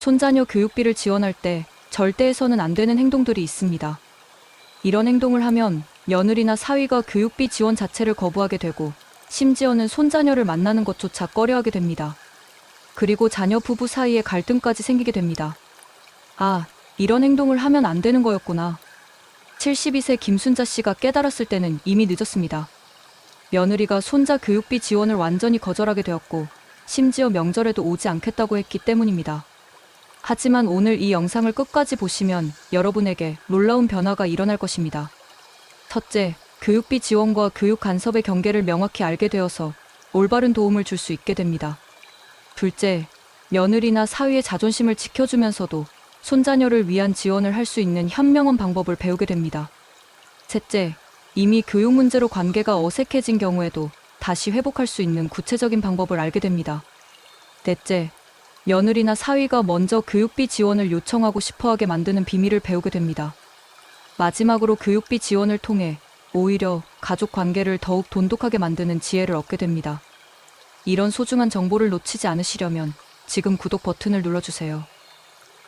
손자녀 교육비를 지원할 때 절대 해서는 안 되는 행동들이 있습니다. 이런 행동을 하면 며느리나 사위가 교육비 지원 자체를 거부하게 되고 심지어는 손자녀를 만나는 것조차 꺼려하게 됩니다. 그리고 자녀 부부 사이에 갈등까지 생기게 됩니다. 아, 이런 행동을 하면 안 되는 거였구나. 72세 김순자 씨가 깨달았을 때는 이미 늦었습니다. 며느리가 손자 교육비 지원을 완전히 거절하게 되었고 심지어 명절에도 오지 않겠다고 했기 때문입니다. 하지만 오늘 이 영상을 끝까지 보시면 여러분에게 놀라운 변화가 일어날 것입니다. 첫째, 교육비 지원과 교육 간섭의 경계를 명확히 알게 되어서 올바른 도움을 줄 수 있게 됩니다. 둘째, 며느리나 사위의 자존심을 지켜주면서도 손자녀를 위한 지원을 할 수 있는 현명한 방법을 배우게 됩니다. 셋째, 이미 교육 문제로 관계가 어색해진 경우에도 다시 회복할 수 있는 구체적인 방법을 알게 됩니다. 넷째, 며느리나 사위가 먼저 교육비 지원을 요청하고 싶어하게 만드는 비밀을 배우게 됩니다. 마지막으로 교육비 지원을 통해 오히려 가족 관계를 더욱 돈독하게 만드는 지혜를 얻게 됩니다. 이런 소중한 정보를 놓치지 않으시려면 지금 구독 버튼을 눌러주세요.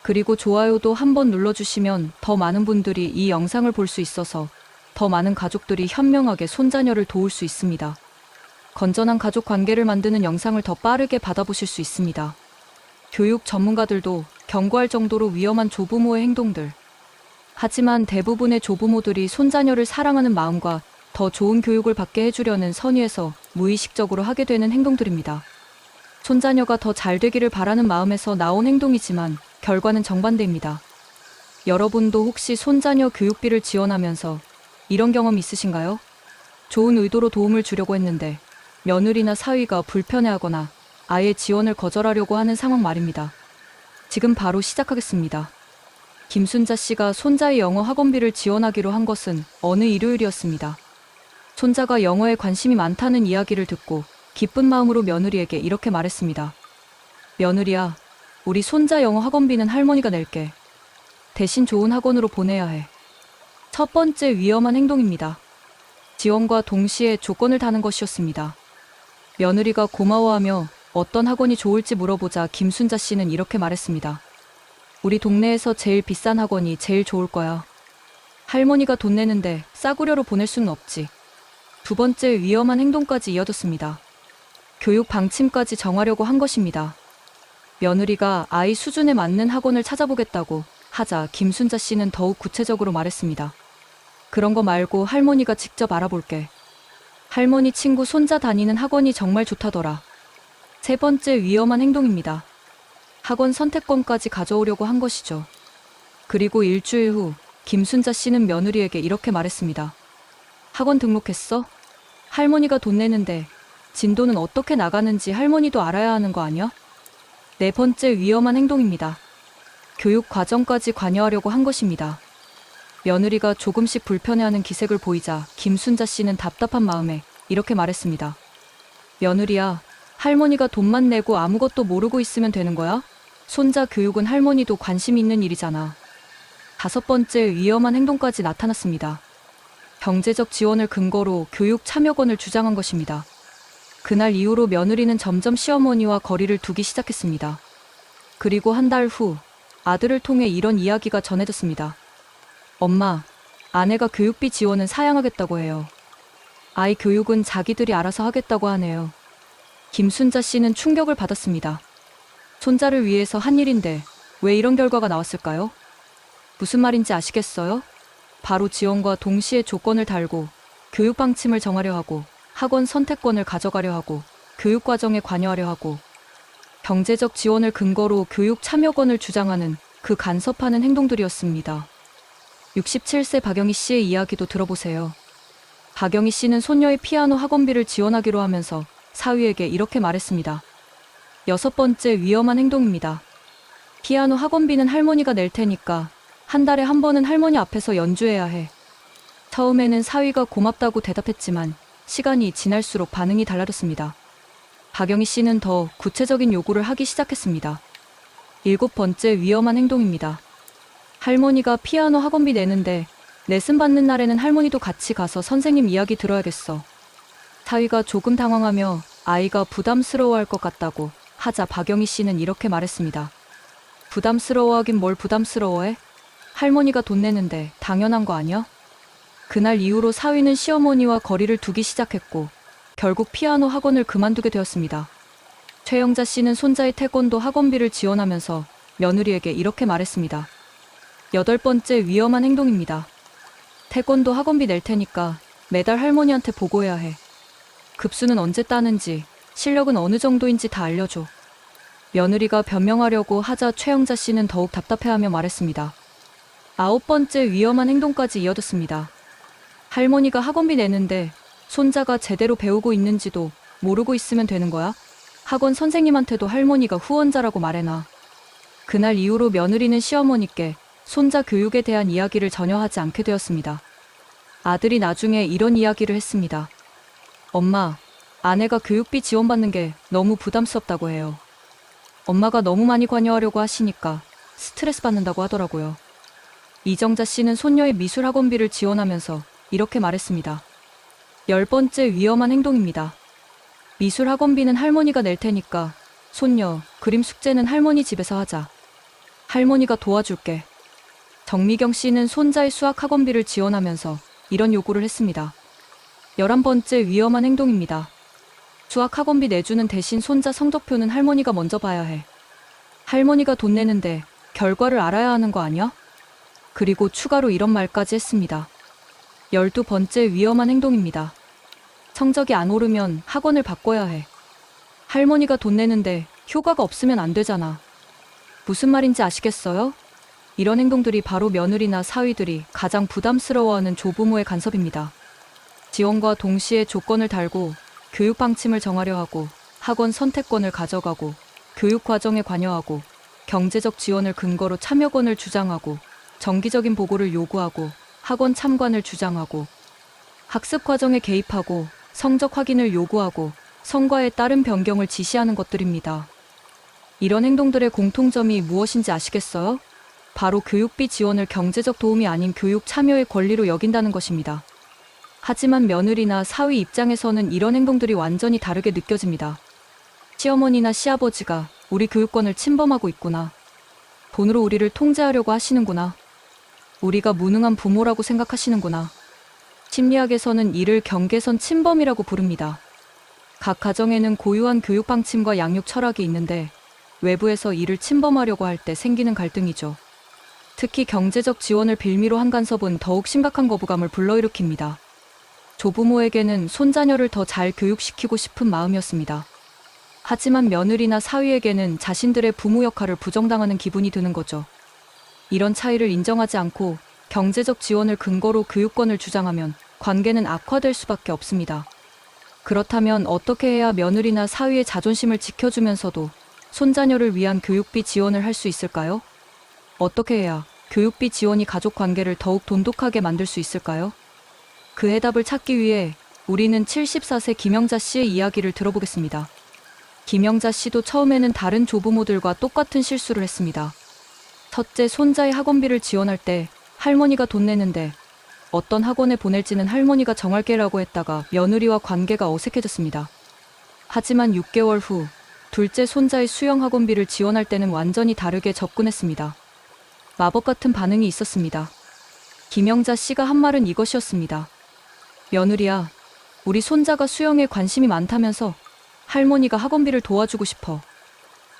그리고 좋아요도 한번 눌러주시면 더 많은 분들이 이 영상을 볼 수 있어서 더 많은 가족들이 현명하게 손자녀를 도울 수 있습니다. 건전한 가족 관계를 만드는 영상을 더 빠르게 받아보실 수 있습니다. 교육 전문가들도 경고할 정도로 위험한 조부모의 행동들. 하지만 대부분의 조부모들이 손자녀를 사랑하는 마음과 더 좋은 교육을 받게 해주려는 선의에서 무의식적으로 하게 되는 행동들입니다. 손자녀가 더 잘 되기를 바라는 마음에서 나온 행동이지만 결과는 정반대입니다. 여러분도 혹시 손자녀 교육비를 지원하면서 이런 경험 있으신가요? 좋은 의도로 도움을 주려고 했는데 며느리나 사위가 불편해하거나 아예 지원을 거절하려고 하는 상황 말입니다. 지금 바로 시작하겠습니다. 김순자 씨가 손자의 영어 학원비를 지원하기로 한 것은 어느 일요일이었습니다. 손자가 영어에 관심이 많다는 이야기를 듣고 기쁜 마음으로 며느리에게 이렇게 말했습니다. 며느리야, 우리 손자 영어 학원비는 할머니가 낼게. 대신 좋은 학원으로 보내야 해. 첫 번째 위험한 행동입니다. 지원과 동시에 조건을 다는 것이었습니다. 며느리가 고마워하며 어떤 학원이 좋을지 물어보자 김순자 씨는 이렇게 말했습니다. 우리 동네에서 제일 비싼 학원이 제일 좋을 거야. 할머니가 돈 내는데 싸구려로 보낼 수는 없지. 두 번째 위험한 행동까지 이어졌습니다. 교육 방침까지 정하려고 한 것입니다. 며느리가 아이 수준에 맞는 학원을 찾아보겠다고 하자 김순자 씨는 더욱 구체적으로 말했습니다. 그런 거 말고 할머니가 직접 알아볼게. 할머니 친구 손자 다니는 학원이 정말 좋다더라. 세 번째 위험한 행동입니다. 학원 선택권까지 가져오려고 한 것이죠. 그리고 일주일 후 김순자 씨는 며느리에게 이렇게 말했습니다. 학원 등록했어? 할머니가 돈 내는데 진도는 어떻게 나가는지 할머니도 알아야 하는 거 아니야? 네 번째 위험한 행동입니다. 교육 과정까지 관여하려고 한 것입니다. 며느리가 조금씩 불편해하는 기색을 보이자 김순자 씨는 답답한 마음에 이렇게 말했습니다. 며느리야, 할머니가 돈만 내고 아무것도 모르고 있으면 되는 거야? 손자 교육은 할머니도 관심 있는 일이잖아. 다섯 번째 위험한 행동까지 나타났습니다. 경제적 지원을 근거로 교육 참여권을 주장한 것입니다. 그날 이후로 며느리는 점점 시어머니와 거리를 두기 시작했습니다. 그리고 한 달 후 아들을 통해 이런 이야기가 전해졌습니다. 엄마, 아내가 교육비 지원은 사양하겠다고 해요. 아이 교육은 자기들이 알아서 하겠다고 하네요. 김순자 씨는 충격을 받았습니다. 손자를 위해서 한 일인데 왜 이런 결과가 나왔을까요? 무슨 말인지 아시겠어요? 바로 지원과 동시에 조건을 달고 교육 방침을 정하려 하고 학원 선택권을 가져가려 하고 교육 과정에 관여하려 하고 경제적 지원을 근거로 교육 참여권을 주장하는 그 간섭하는 행동들이었습니다. 67세 박영희 씨의 이야기도 들어보세요. 박영희 씨는 손녀의 피아노 학원비를 지원하기로 하면서 사위에게 이렇게 말했습니다. 여섯 번째 위험한 행동입니다. 피아노 학원비는 할머니가 낼 테니까 한 달에 한 번은 할머니 앞에서 연주해야 해. 처음에는 사위가 고맙다고 대답했지만 시간이 지날수록 반응이 달라졌습니다. 박영희 씨는 더 구체적인 요구를 하기 시작했습니다. 일곱 번째 위험한 행동입니다. 할머니가 피아노 학원비 내는데 레슨 받는 날에는 할머니도 같이 가서 선생님 이야기 들어야겠어. 사위가 조금 당황하며 아이가 부담스러워할 것 같다고 하자 박영희 씨는 이렇게 말했습니다. 부담스러워하긴 뭘 부담스러워해? 할머니가 돈 내는데 당연한 거 아니야? 그날 이후로 사위는 시어머니와 거리를 두기 시작했고 결국 피아노 학원을 그만두게 되었습니다. 최영자 씨는 손자의 태권도 학원비를 지원하면서 며느리에게 이렇게 말했습니다. 8번째 위험한 행동입니다. 태권도 학원비 낼 테니까 매달 할머니한테 보고해야 해. 급수는 언제 따는지, 실력은 어느 정도인지 다 알려줘. 며느리가 변명하려고 하자 최영자 씨는 더욱 답답해하며 말했습니다. 9번째 위험한 행동까지 이어졌습니다. 할머니가 학원비 내는데 손자가 제대로 배우고 있는지도 모르고 있으면 되는 거야? 학원 선생님한테도 할머니가 후원자라고 말해놔. 그날 이후로 며느리는 시어머니께 손자 교육에 대한 이야기를 전혀 하지 않게 되었습니다. 아들이 나중에 이런 이야기를 했습니다. 엄마, 아내가 교육비 지원받는 게 너무 부담스럽다고 해요. 엄마가 너무 많이 관여하려고 하시니까 스트레스 받는다고 하더라고요. 이정자 씨는 손녀의 미술 학원비를 지원하면서 이렇게 말했습니다. 10번째 위험한 행동입니다. 미술 학원비는 할머니가 낼 테니까 손녀 그림 숙제는 할머니 집에서 하자. 할머니가 도와줄게. 정미경 씨는 손자의 수학 학원비를 지원하면서 이런 요구를 했습니다. 11번째 위험한 행동입니다. 수학 학원비 내주는 대신 손자 성적표는 할머니가 먼저 봐야 해. 할머니가 돈 내는데 결과를 알아야 하는 거 아니야? 그리고 추가로 이런 말까지 했습니다. 12번째 위험한 행동입니다. 성적이 안 오르면 학원을 바꿔야 해. 할머니가 돈 내는데 효과가 없으면 안 되잖아. 무슨 말인지 아시겠어요? 이런 행동들이 바로 며느리나 사위들이 가장 부담스러워하는 조부모의 간섭입니다. 지원과 동시에 조건을 달고 교육 방침을 정하려 하고 학원 선택권을 가져가고 교육 과정에 관여하고 경제적 지원을 근거로 참여권을 주장하고 정기적인 보고를 요구하고 학원 참관을 주장하고 학습 과정에 개입하고 성적 확인을 요구하고 성과에 따른 변경을 지시하는 것들입니다. 이런 행동들의 공통점이 무엇인지 아시겠어요? 바로 교육비 지원을 경제적 도움이 아닌 교육 참여의 권리로 여긴다는 것입니다. 하지만 며느리나 사위 입장에서는 이런 행동들이 완전히 다르게 느껴집니다. 시어머니나 시아버지가 우리 교육권을 침범하고 있구나. 돈으로 우리를 통제하려고 하시는구나. 우리가 무능한 부모라고 생각하시는구나. 심리학에서는 이를 경계선 침범이라고 부릅니다. 각 가정에는 고유한 교육 방침과 양육 철학이 있는데 외부에서 이를 침범하려고 할 때 생기는 갈등이죠. 특히 경제적 지원을 빌미로 한 간섭은 더욱 심각한 거부감을 불러일으킵니다. 조부모에게는 손자녀를 더 잘 교육시키고 싶은 마음이었습니다. 하지만 며느리나 사위에게는 자신들의 부모 역할을 부정당하는 기분이 드는 거죠. 이런 차이를 인정하지 않고 경제적 지원을 근거로 교육권을 주장하면 관계는 악화될 수밖에 없습니다. 그렇다면 어떻게 해야 며느리나 사위의 자존심을 지켜주면서도 손자녀를 위한 교육비 지원을 할 수 있을까요? 어떻게 해야 교육비 지원이 가족 관계를 더욱 돈독하게 만들 수 있을까요? 그 해답을 찾기 위해 우리는 74세 김영자 씨의 이야기를 들어보겠습니다. 김영자 씨도 처음에는 다른 조부모들과 똑같은 실수를 했습니다. 첫째, 손자의 학원비를 지원할 때 할머니가 돈 내는데 어떤 학원에 보낼지는 할머니가 정할게라고 했다가 며느리와 관계가 어색해졌습니다. 하지만 6개월 후 둘째 손자의 수영 학원비를 지원할 때는 완전히 다르게 접근했습니다. 마법 같은 반응이 있었습니다. 김영자 씨가 한 말은 이것이었습니다. 며느리야, 우리 손자가 수영에 관심이 많다면서 할머니가 학원비를 도와주고 싶어.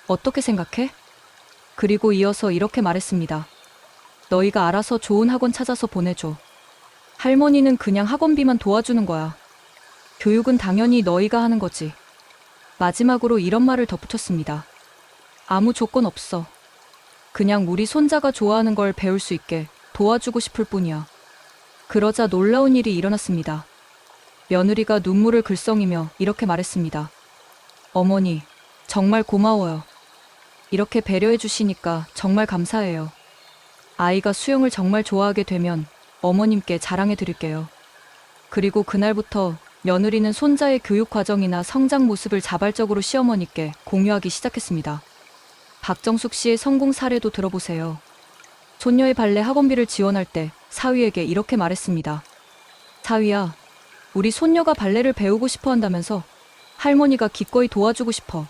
어떻게 생각해? 그리고 이어서 이렇게 말했습니다. 너희가 알아서 좋은 학원 찾아서 보내줘. 할머니는 그냥 학원비만 도와주는 거야. 교육은 당연히 너희가 하는 거지. 마지막으로 이런 말을 덧붙였습니다. 아무 조건 없어. 그냥 우리 손자가 좋아하는 걸 배울 수 있게 도와주고 싶을 뿐이야. 그러자 놀라운 일이 일어났습니다. 며느리가 눈물을 글썽이며 이렇게 말했습니다. 어머니, 정말 고마워요. 이렇게 배려해 주시니까 정말 감사해요. 아이가 수영을 정말 좋아하게 되면 어머님께 자랑해 드릴게요. 그리고 그날부터 며느리는 손자의 교육 과정이나 성장 모습을 자발적으로 시어머니께 공유하기 시작했습니다. 박정숙 씨의 성공 사례도 들어보세요. 손녀의 발레 학원비를 지원할 때 사위에게 이렇게 말했습니다. 사위야, 우리 손녀가 발레를 배우고 싶어 한다면서 할머니가 기꺼이 도와주고 싶어.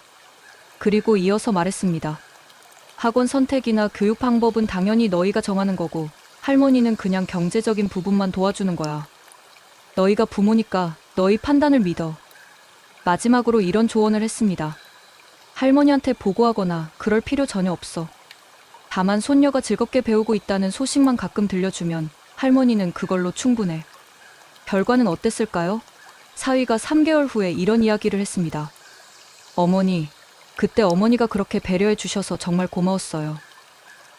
그리고 이어서 말했습니다. 학원 선택이나 교육 방법은 당연히 너희가 정하는 거고 할머니는 그냥 경제적인 부분만 도와주는 거야. 너희가 부모니까 너희 판단을 믿어. 마지막으로 이런 조언을 했습니다. 할머니한테 보고하거나 그럴 필요 전혀 없어. 다만 손녀가 즐겁게 배우고 있다는 소식만 가끔 들려주면 할머니는 그걸로 충분해. 결과는 어땠을까요? 사위가 3개월 후에 이런 이야기를 했습니다. 어머니, 그때 어머니가 그렇게 배려해 주셔서 정말 고마웠어요.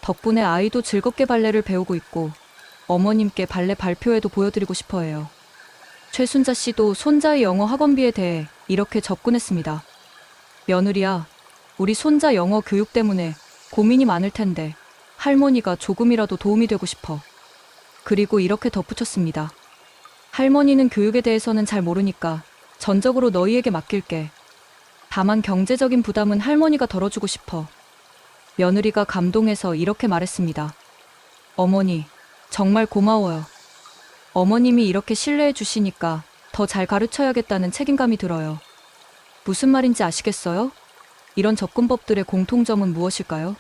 덕분에 아이도 즐겁게 발레를 배우고 있고 어머님께 발레 발표회도 보여드리고 싶어 해요. 최순자 씨도 손자의 영어 학원비에 대해 이렇게 접근했습니다. 며느리야, 우리 손자 영어 교육 때문에 고민이 많을 텐데 할머니가 조금이라도 도움이 되고 싶어. 그리고 이렇게 덧붙였습니다. 할머니는 교육에 대해서는 잘 모르니까 전적으로 너희에게 맡길게. 다만 경제적인 부담은 할머니가 덜어주고 싶어. 며느리가 감동해서 이렇게 말했습니다. 어머니, 정말 고마워요. 어머님이 이렇게 신뢰해 주시니까 더 잘 가르쳐야겠다는 책임감이 들어요. 무슨 말인지 아시겠어요? 이런 접근법들의 공통점은 무엇일까요?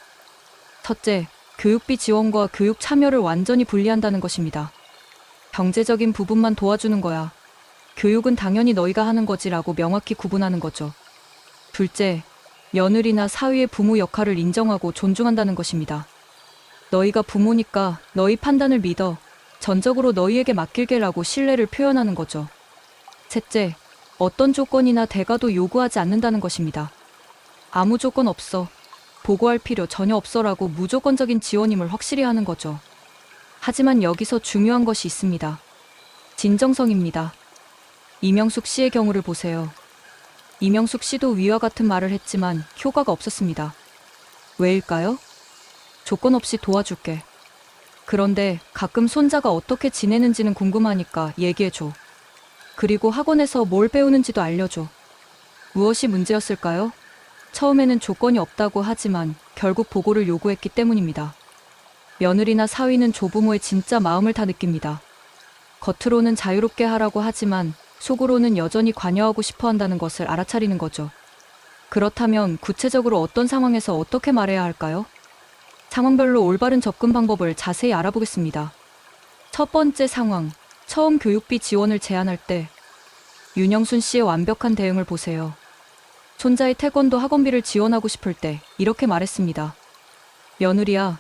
첫째, 교육비 지원과 교육 참여를 완전히 분리한다는 것입니다. 경제적인 부분만 도와주는 거야. 교육은 당연히 너희가 하는 거지라고 명확히 구분하는 거죠. 둘째, 며느리나 사위의 부모 역할을 인정하고 존중한다는 것입니다. 너희가 부모니까 너희 판단을 믿어. 전적으로 너희에게 맡길게라고 신뢰를 표현하는 거죠. 셋째, 어떤 조건이나 대가도 요구하지 않는다는 것입니다. 아무 조건 없어. 보고할 필요 전혀 없어라고 무조건적인 지원임을 확실히 하는 거죠. 하지만 여기서 중요한 것이 있습니다. 진정성입니다. 이명숙 씨의 경우를 보세요. 이명숙 씨도 위와 같은 말을 했지만 효과가 없었습니다. 왜일까요? 조건 없이 도와줄게. 그런데 가끔 손자가 어떻게 지내는지는 궁금하니까 얘기해줘. 그리고 학원에서 뭘 배우는지도 알려줘. 무엇이 문제였을까요? 처음에는 조건이 없다고 하지만 결국 보고를 요구했기 때문입니다. 며느리나 사위는 조부모의 진짜 마음을 다 느낍니다. 겉으로는 자유롭게 하라고 하지만 속으로는 여전히 관여하고 싶어 한다는 것을 알아차리는 거죠. 그렇다면 구체적으로 어떤 상황에서 어떻게 말해야 할까요? 상황별로 올바른 접근 방법을 자세히 알아보겠습니다. 첫 번째 상황, 처음 교육비 지원을 제안할 때 윤영순 씨의 완벽한 대응을 보세요. 손자의 태권도 학원비를 지원하고 싶을 때 이렇게 말했습니다. 며느리야,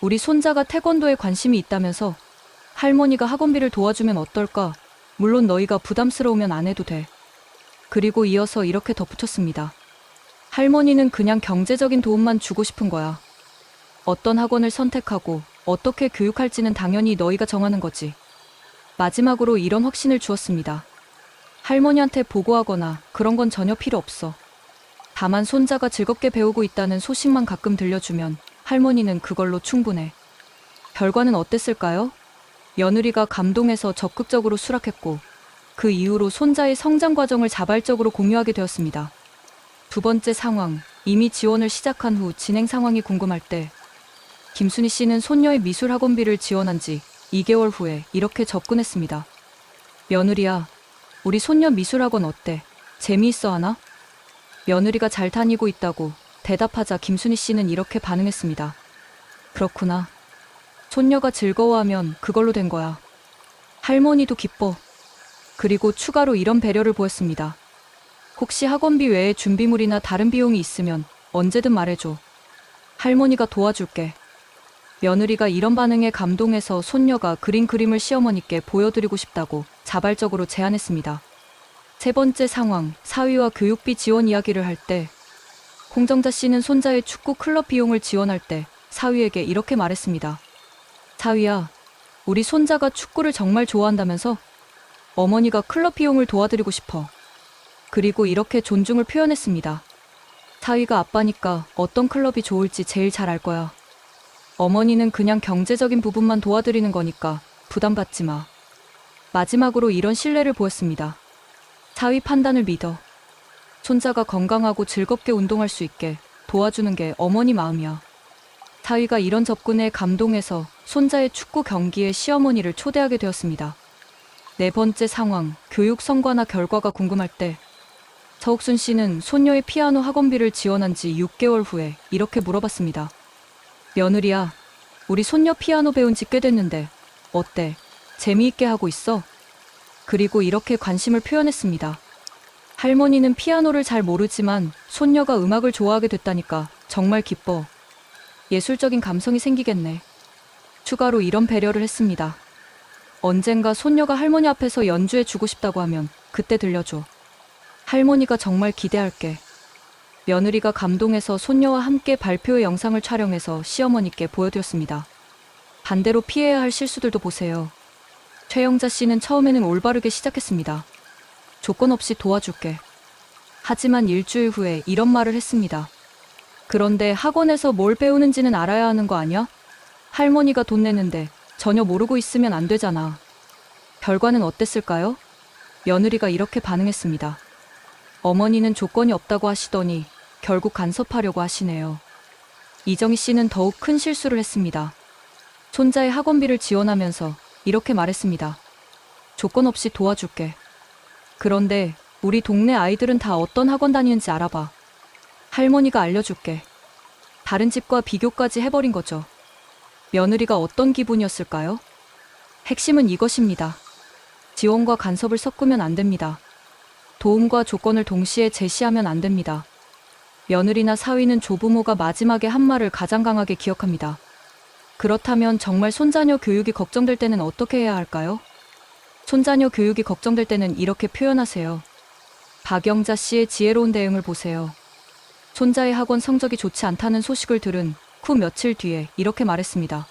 우리 손자가 태권도에 관심이 있다면서 할머니가 학원비를 도와주면 어떨까? 물론 너희가 부담스러우면 안 해도 돼. 그리고 이어서 이렇게 덧붙였습니다. 할머니는 그냥 경제적인 도움만 주고 싶은 거야. 어떤 학원을 선택하고 어떻게 교육할지는 당연히 너희가 정하는 거지. 마지막으로 이런 확신을 주었습니다. 할머니한테 보고하거나 그런 건 전혀 필요 없어. 다만 손자가 즐겁게 배우고 있다는 소식만 가끔 들려주면 할머니는 그걸로 충분해. 결과는 어땠을까요? 며느리가 감동해서 적극적으로 수락했고 그 이후로 손자의 성장 과정을 자발적으로 공유하게 되었습니다. 두 번째 상황, 이미 지원을 시작한 후 진행 상황이 궁금할 때 김순희 씨는 손녀의 미술 학원비를 지원한 지 2개월 후에 이렇게 접근했습니다. 며느리야, 우리 손녀 미술학원 어때? 재미있어 하나? 며느리가 잘 다니고 있다고 대답하자 김순희 씨는 이렇게 반응했습니다. 그렇구나. 손녀가 즐거워하면 그걸로 된 거야. 할머니도 기뻐. 그리고 추가로 이런 배려를 보였습니다. 혹시 학원비 외에 준비물이나 다른 비용이 있으면 언제든 말해줘. 할머니가 도와줄게. 며느리가 이런 반응에 감동해서 손녀가 그린 그림을 시어머니께 보여드리고 싶다고 자발적으로 제안했습니다. 세 번째 상황, 사위와 교육비 지원 이야기를 할 때 홍정자 씨는 손자의 축구 클럽 비용을 지원할 때 사위에게 이렇게 말했습니다. 사위야, 우리 손자가 축구를 정말 좋아한다면서 어머니가 클럽 비용을 도와드리고 싶어. 그리고 이렇게 존중을 표현했습니다. 사위가 아빠니까 어떤 클럽이 좋을지 제일 잘 알 거야. 어머니는 그냥 경제적인 부분만 도와드리는 거니까 부담 갖지 마. 마지막으로 이런 신뢰를 보였습니다. 사위 판단을 믿어. 손자가 건강하고 즐겁게 운동할 수 있게 도와주는 게 어머니 마음이야. 사위가 이런 접근에 감동해서 손자의 축구 경기에 시어머니를 초대하게 되었습니다. 네 번째 상황, 교육 성과나 결과가 궁금할 때 서옥순 씨는 손녀의 피아노 학원비를 지원한 지 6개월 후에 이렇게 물어봤습니다. 며느리야, 우리 손녀 피아노 배운 지 꽤 됐는데 어때? 재미있게 하고 있어? 그리고 이렇게 관심을 표현했습니다. 할머니는 피아노를 잘 모르지만 손녀가 음악을 좋아하게 됐다니까 정말 기뻐. 예술적인 감성이 생기겠네. 추가로 이런 배려를 했습니다. 언젠가 손녀가 할머니 앞에서 연주해 주고 싶다고 하면 그때 들려줘. 할머니가 정말 기대할게. 며느리가 감동해서 손녀와 함께 발표회 영상을 촬영해서 시어머니께 보여드렸습니다. 반대로 피해야 할 실수들도 보세요. 최영자 씨는 처음에는 올바르게 시작했습니다. 조건 없이 도와줄게. 하지만 일주일 후에 이런 말을 했습니다. 그런데 학원에서 뭘 배우는지는 알아야 하는 거 아니야? 할머니가 돈 내는데 전혀 모르고 있으면 안 되잖아. 결과는 어땠을까요? 며느리가 이렇게 반응했습니다. 어머니는 조건이 없다고 하시더니 결국 간섭하려고 하시네요. 이정희 씨는 더욱 큰 실수를 했습니다. 손자의 학원비를 지원하면서 이렇게 말했습니다. 조건 없이 도와줄게. 그런데 우리 동네 아이들은 다 어떤 학원 다니는지 알아봐. 할머니가 알려줄게. 다른 집과 비교까지 해버린 거죠. 며느리가 어떤 기분이었을까요? 핵심은 이것입니다. 지원과 간섭을 섞으면 안 됩니다. 도움과 조건을 동시에 제시하면 안 됩니다. 며느리나 사위는 조부모가 마지막에 한 말을 가장 강하게 기억합니다. 그렇다면 정말 손자녀 교육이 걱정될 때는 어떻게 해야 할까요? 손자녀 교육이 걱정될 때는 이렇게 표현하세요. 박영자 씨의 지혜로운 대응을 보세요. 손자의 학원 성적이 좋지 않다는 소식을 들은 후 며칠 뒤에 이렇게 말했습니다.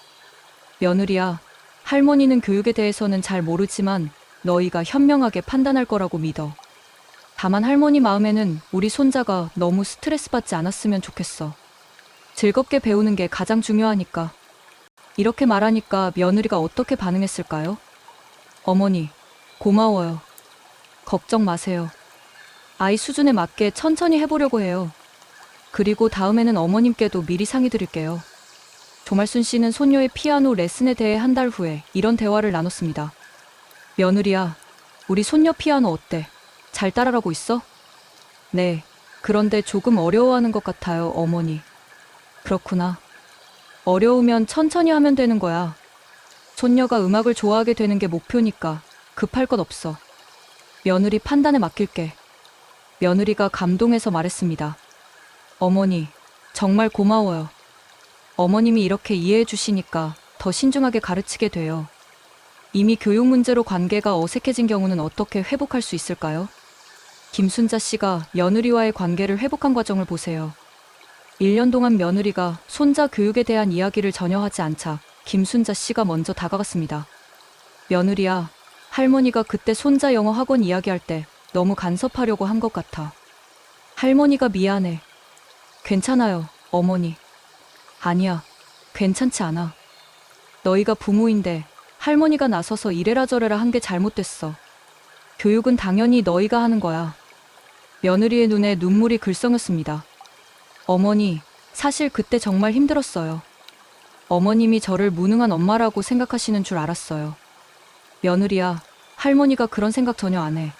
며느리야, 할머니는 교육에 대해서는 잘 모르지만 너희가 현명하게 판단할 거라고 믿어. 다만 할머니 마음에는 우리 손자가 너무 스트레스 받지 않았으면 좋겠어. 즐겁게 배우는 게 가장 중요하니까. 이렇게 말하니까 며느리가 어떻게 반응했을까요? 어머니, 고마워요. 걱정 마세요. 아이 수준에 맞게 천천히 해보려고 해요. 그리고 다음에는 어머님께도 미리 상의 드릴게요. 조말순 씨는 손녀의 피아노 레슨에 대해 한 달 후에 이런 대화를 나눴습니다. 며느리야, 우리 손녀 피아노 어때? 잘 따라가고 있어? 네, 그런데 조금 어려워하는 것 같아요, 어머니. 그렇구나. 어려우면 천천히 하면 되는 거야. 손녀가 음악을 좋아하게 되는 게 목표니까 급할 것 없어. 며느리 판단에 맡길게. 며느리가 감동해서 말했습니다. 어머니, 정말 고마워요. 어머님이 이렇게 이해해 주시니까 더 신중하게 가르치게 돼요. 이미 교육 문제로 관계가 어색해진 경우는 어떻게 회복할 수 있을까요? 김순자 씨가 며느리와의 관계를 회복한 과정을 보세요. 1년 동안 며느리가 손자 교육에 대한 이야기를 전혀 하지 않자 김순자 씨가 먼저 다가갔습니다. 며느리야, 할머니가 그때 손자 영어 학원 이야기할 때 너무 간섭하려고 한 것 같아. 할머니가 미안해. 괜찮아요, 어머니. 아니야, 괜찮지 않아. 너희가 부모인데 할머니가 나서서 이래라 저래라 한 게 잘못됐어. 교육은 당연히 너희가 하는 거야. 며느리의 눈에 눈물이 글썽였습니다. 어머니, 사실 그때 정말 힘들었어요. 어머님이 저를 무능한 엄마라고 생각하시는 줄 알았어요. 며느리야, 할머니가 그런 생각 전혀 안 해.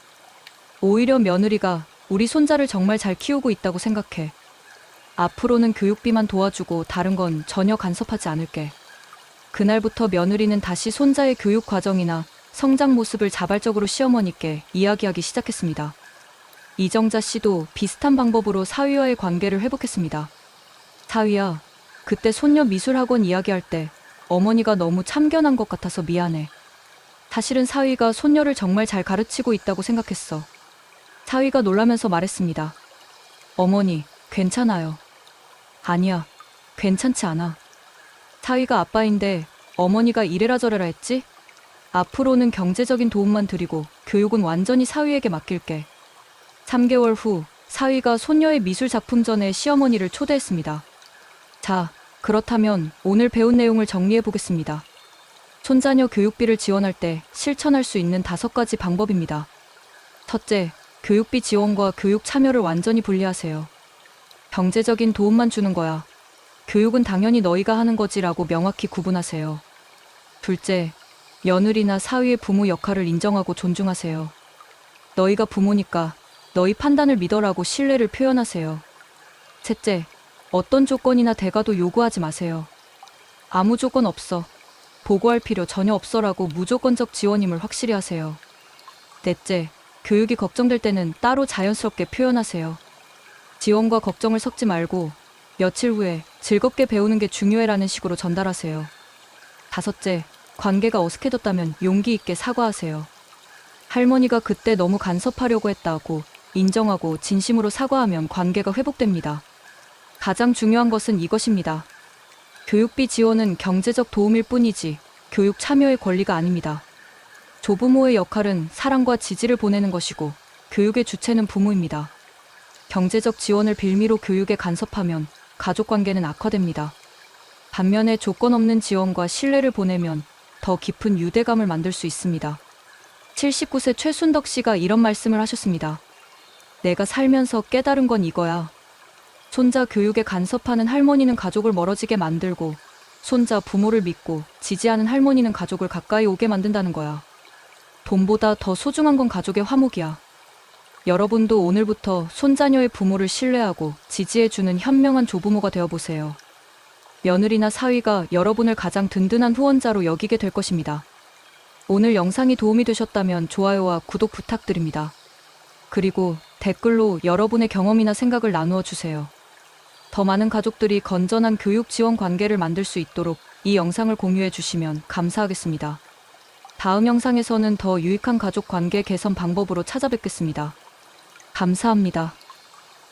오히려 며느리가 우리 손자를 정말 잘 키우고 있다고 생각해. 앞으로는 교육비만 도와주고 다른 건 전혀 간섭하지 않을게. 그날부터 며느리는 다시 손자의 교육 과정이나 성장 모습을 자발적으로 시어머니께 이야기하기 시작했습니다. 이정자 씨도 비슷한 방법으로 사위와의 관계를 회복했습니다. 사위야, 그때 손녀 미술학원 이야기할 때 어머니가 너무 참견한 것 같아서 미안해. 사실은 사위가 손녀를 정말 잘 가르치고 있다고 생각했어. 사위가 놀라면서 말했습니다. 어머니, 괜찮아요. 아니야, 괜찮지 않아. 사위가 아빠인데 어머니가 이래라 저래라 했지? 앞으로는 경제적인 도움만 드리고 교육은 완전히 사위에게 맡길게. 3개월 후 사위가 손녀의 미술 작품전에 시어머니를 초대했습니다. 자, 그렇다면 오늘 배운 내용을 정리해 보겠습니다. 손자녀 교육비를 지원할 때 실천할 수 있는 5가지 방법입니다. 첫째, 교육비 지원과 교육 참여를 완전히 분리하세요. 경제적인 도움만 주는 거야. 교육은 당연히 너희가 하는 거지라고 명확히 구분하세요. 둘째, 며느리나 사위의 부모 역할을 인정하고 존중하세요. 너희가 부모니까 너희 판단을 믿어라고 신뢰를 표현하세요. 셋째, 어떤 조건이나 대가도 요구하지 마세요. 아무 조건 없어. 보고할 필요 전혀 없어라고 무조건적 지원임을 확실히 하세요. 넷째, 교육이 걱정될 때는 따로 자연스럽게 표현하세요. 지원과 걱정을 섞지 말고 며칠 후에 즐겁게 배우는 게 중요해라는 식으로 전달하세요. 다섯째, 관계가 어색해졌다면 용기 있게 사과하세요. 할머니가 그때 너무 간섭하려고 했다고 인정하고 진심으로 사과하면 관계가 회복됩니다. 가장 중요한 것은 이것입니다. 교육비 지원은 경제적 도움일 뿐이지 교육 참여의 권리가 아닙니다. 조부모의 역할은 사랑과 지지를 보내는 것이고 교육의 주체는 부모입니다. 경제적 지원을 빌미로 교육에 간섭하면 가족 관계는 악화됩니다. 반면에 조건 없는 지원과 신뢰를 보내면 더 깊은 유대감을 만들 수 있습니다. 79세 최순덕 씨가 이런 말씀을 하셨습니다. 내가 살면서 깨달은 건 이거야. 손자 교육에 간섭하는 할머니는 가족을 멀어지게 만들고 손자 부모를 믿고 지지하는 할머니는 가족을 가까이 오게 만든다는 거야. 돈보다 더 소중한 건 가족의 화목이야. 여러분도 오늘부터 손자녀의 부모를 신뢰하고 지지해주는 현명한 조부모가 되어보세요. 며느리나 사위가 여러분을 가장 든든한 후원자로 여기게 될 것입니다. 오늘 영상이 도움이 되셨다면 좋아요와 구독 부탁드립니다. 그리고 댓글로 여러분의 경험이나 생각을 나누어 주세요. 더 많은 가족들이 건전한 교육 지원 관계를 만들 수 있도록 이 영상을 공유해 주시면 감사하겠습니다. 다음 영상에서는 더 유익한 가족 관계 개선 방법으로 찾아뵙겠습니다. 감사합니다.